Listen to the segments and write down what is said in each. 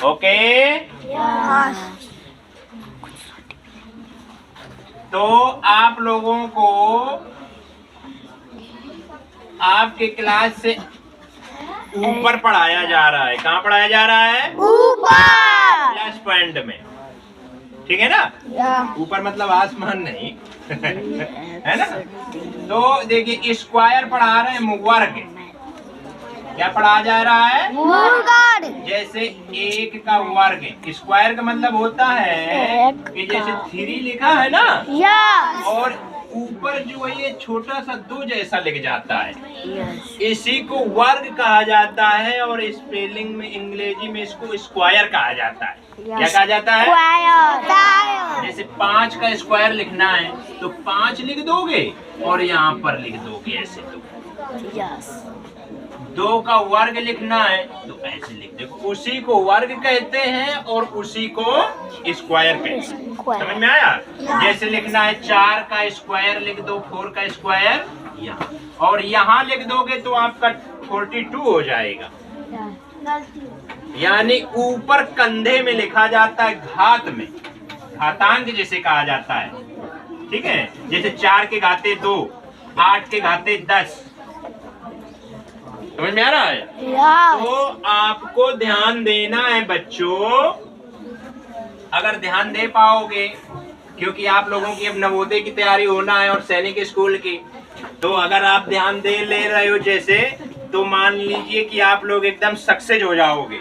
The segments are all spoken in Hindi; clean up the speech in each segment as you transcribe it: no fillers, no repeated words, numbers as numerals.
ओके। तो आप लोगों को आपके क्लास से ऊपर पढ़ाया जा रहा है। कहाँ पढ़ाया जा रहा है? ऊपर। प्लस पॉइंट में, ठीक है ना? ऊपर मतलब आसमान नहीं है ना? तो देखिए स्क्वायर पढ़ा रहे हैं, वर्ग। क्या पढ़ाया जा रहा है? वर्ग। जैसे एक का वर्ग। स्क्वायर का मतलब होता है कि जैसे 3 लिखा है ना, और ऊपर जो है ये छोटा सा 2 जैसा लिख जाता है, इसी को वर्ग कहा जाता है। और स्पेलिंग में अंग्रेजी में इसको स्क्वायर कहा जाता है। क्या कहा जाता है? जैसे 5 का स्क्वायर लिखना है तो 5 लिख दोगे और यहाँ पर लिख दोगे ऐसे। 2 का वर्ग लिखना है तो ऐसे लिख दो। उसी को वर्ग कहते हैं और उसी को स्क्वायर कहते हैं। समझ में आया? जैसे लिखना है 4 का स्क्वायर लिख दो, 4 का स्क्वायर यहाँ, और यहाँ लिख दोगे तो आपका 42 हो जाएगा। यानी ऊपर कंधे में लिखा जाता है, घात में, घातांक जिसे कहा जाता है, ठीक है? जैसे 4 के घाते 2, 8 के घाते 10। समझ में आ रहा है? तो आपको ध्यान देना है बच्चों, अगर ध्यान दे पाओगे, क्योंकि आप लोगों की अब नवोदय की तैयारी होना है और सैनिक स्कूल की, तो अगर आप ध्यान दे ले रहे हो जैसे, तो मान लीजिए कि आप लोग एकदम सक्सेस हो जाओगे।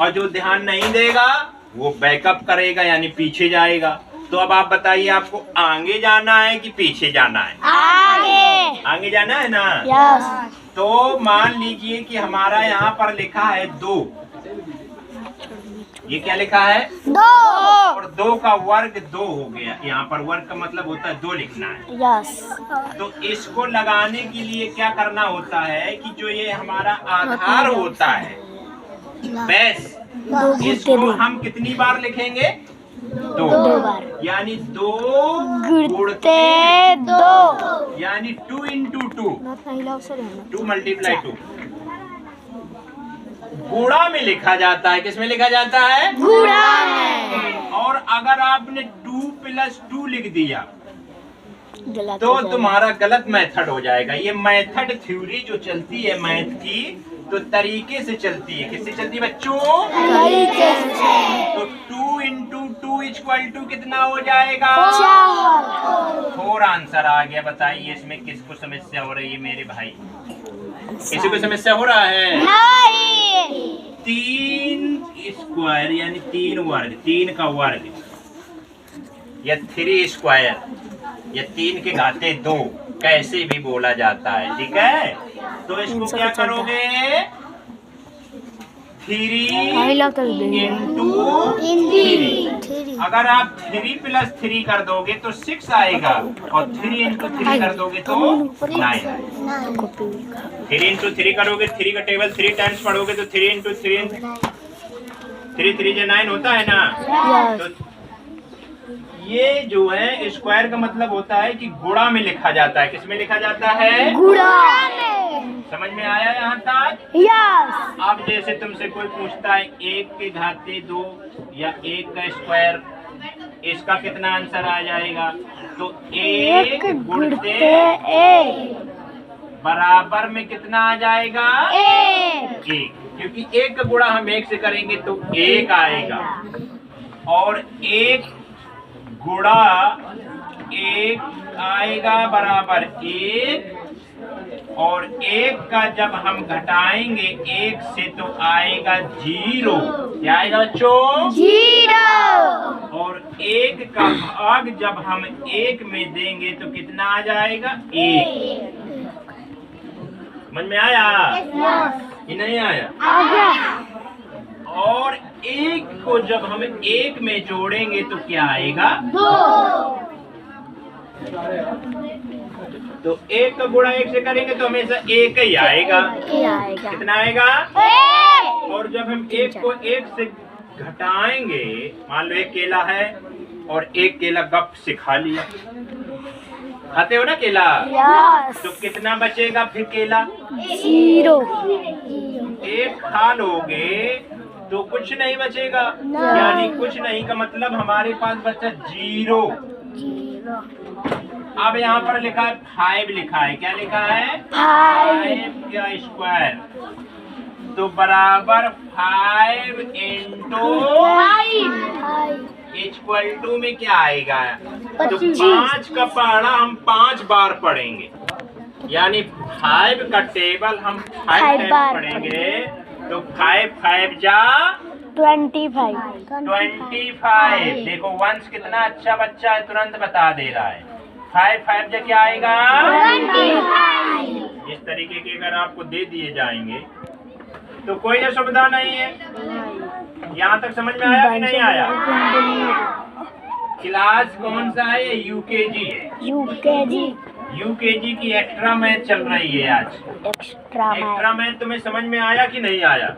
और जो ध्यान नहीं देगा वो बैकअप करेगा, यानी पीछे जाएगा। तो अब आप बताइए, आपको आगे जाना है कि पीछे जाना है? आगे। आगे जाना है ना? यस। तो मान लीजिए कि हमारा यहाँ पर लिखा है 2। ये क्या लिखा है? 2। और 2 का वर्ग 2 हो गया। यहाँ पर वर्ग का मतलब होता है 2 लिखना है। यस। तो इसको लगाने के लिए क्या करना होता है कि जो ये हमारा आधार होता है, बेस, इसको हम कितनी बार लिखेंगे? 2 बार। यानी 2 गुणते 2, यानी 2 into 2, 2 multiply 2 गुणा में लिखा जाता है। किस में लिखा जाता है? गुणा में। और अगर आपने 2 + 2 लिख दिया तो तुम्हारा गलत मेथड हो जाएगा। ये मेथड थ्योरी जो चलती है मैथ की, तो तरीके से चलती है। किससे चलती है बच्चों? तरीके से। तो 2 into 2 = कितना हो जाएगा? 4 आंसर आ गया। बताइए इसमें किसको समस्या हो रही है मेरे भाई? किसी को समस्या हो रहा है? नहीं। 3 स्क्वायर यानी 3 वर्ग, 3 का वर्ग, या 3 स्क्वायर, या 3 के घाते 2, कैसे भी बोला जाता है, ठीक है? तो इसको क्या करोगे? 3 into 3। अगर आप 3 + 3 कर दोगे तो 6 आएगा, और 3 into 3 कर दोगे तो 9। 3 into 3 करोगे, 3 का टेबल 3 टाइम्स पढ़ोगे तो 3 into 3, 3 3 9 होता है ना? तो ये जो है स्क्वायर का मतलब होता है कि गुणा में लिखा जाता है। किस में लिखा जाता है? गुणा में। समझ में आया यहाँ तक? यस। अब जैसे तुमसे कोई पूछता है 1 के घाते 2 या 1 का स्क्वायर, इसका कितना आंसर आ जाएगा? तो 1 गुणते 1 बराबर में कितना आ जाएगा? 1। क्योंकि 1 का गुणा हम 1 से करेंगे तो 1 आएगा, और 1 गुणा 1 आएगा बराबर 1, और 1 का जब हम घटाएंगे 1 से तो आएगा 0। क्या आएगा बच्चों? 0। और 1 का भाग जब हम 1 में देंगे तो कितना आ जाएगा? 1। समझ में आया कि नहीं आया? और 1 को जब हम 1 में जोड़ेंगे तो क्या आएगा? 2। तो 1 का गुणा 1 से करेंगे तो हमेशा 1 ही आएगा। कितना आएगा? 1। और जब हम 1 को 1 से घटाएंगे, मान लो 1 केला है और 1 केला गप से खा लिया, खाते हो ना केला? यस। तो कितना बचेगा फिर केला? 0। एक खा लोगे तो कुछ नहीं बचेगा, यानी कुछ नहीं का मतलब हमारे पास बचा 0। अब यहाँ पर लिखा है 5 लिखा है, क्या लिखा है 5 का स्क्वायर, तो बराबर 5 इंटू इक्वल टू में क्या आएगा, तो 5 का पढ़ा हम 5 बार पढ़ेंगे, यानी 5 का टेबल हम 5 टाइम पढ़ेंगे, तो 5 जा 25। 25। देखो वंश कितना अच्छा बच्चा है, तुरंत बता दे रहा है। 5 जा क्या आएगा 25। इस तरीके के अगर आपको दे दिए जाएंगे तो कोई असुविधा नहीं है। यहाँ तक समझ में आया कि नहीं आया? क्लास कौन सा है? ये यूकेजी है। यूकेजी की एक्स्ट्रा मैथ चल रही है आज। एक्स्ट्रा मैथ तुम्हें समझ में आया कि नहीं आया?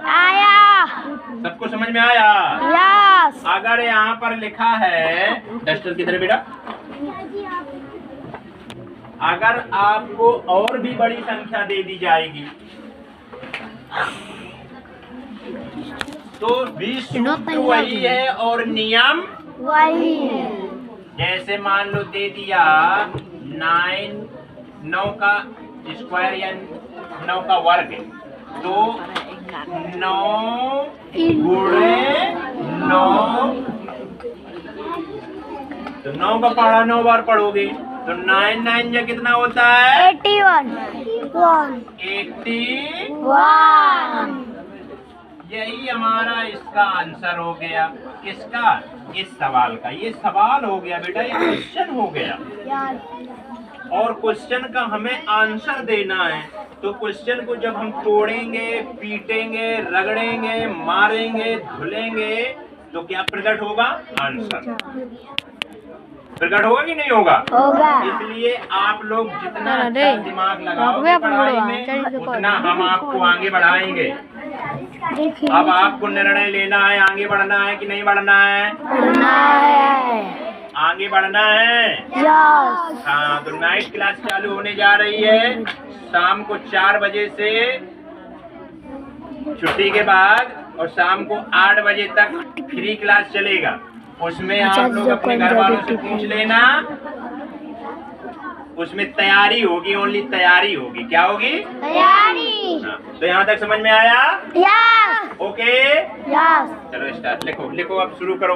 सबको समझ में आया? यस। अगर यहाँ पर लिखा है, डस्टर किधर है बेटा? अगर आपको और भी बड़ी संख्या दे दी जाएगी तो भी सूत्र वही है और नियम वही। जैसे मान लो दे दिया 9 का स्क्वायर या 9 का वर्ग, तो 9 गुणे 9, तो 9 का पढ़ा 9 बार पढ़ोगे तो 9 जा कितना होता है 81। 81। यही हमारा इसका आंसर हो गया। किसका? इस सवाल का। ये सवाल हो गया बेटा, ये क्वेश्चन हो गया, और क्वेश्चन का हमें आंसर देना है। तो क्वेश्चन को जब हम तोड़ेंगे, पीटेंगे, रगड़ेंगे, मारेंगे, धुलेंगे, तो क्या प्रकट होगा? आंसर प्रकट होगा कि नहीं होगा? होगा। इसलिए आप लोग जितना अच्छा दिमाग लगाओगे पढ़ाई में, उतना हम आपको आगे बढ़ाएंगे। अब आपको निर्णय लेना है, आगे बढ़ना है कि नहीं बढ़ना है? आगे बढ़ना है। हाँ, तो नाइट क्लास चालू होने जा रही है शाम को 4 बजे से छुट्टी के बाद, और शाम को 8 बजे तक फ्री क्लास चलेगा। उसमें आप लोग अपने घर वालों से पूछ लेना, उसमें तैयारी होगी, ओनली तैयारी होगी। क्या होगी? तैयारी। हाँ, तो यहाँ तक समझ में आया? यस। Okay, yes. चलो स्टार्ट। लिखो अब शुरू करो।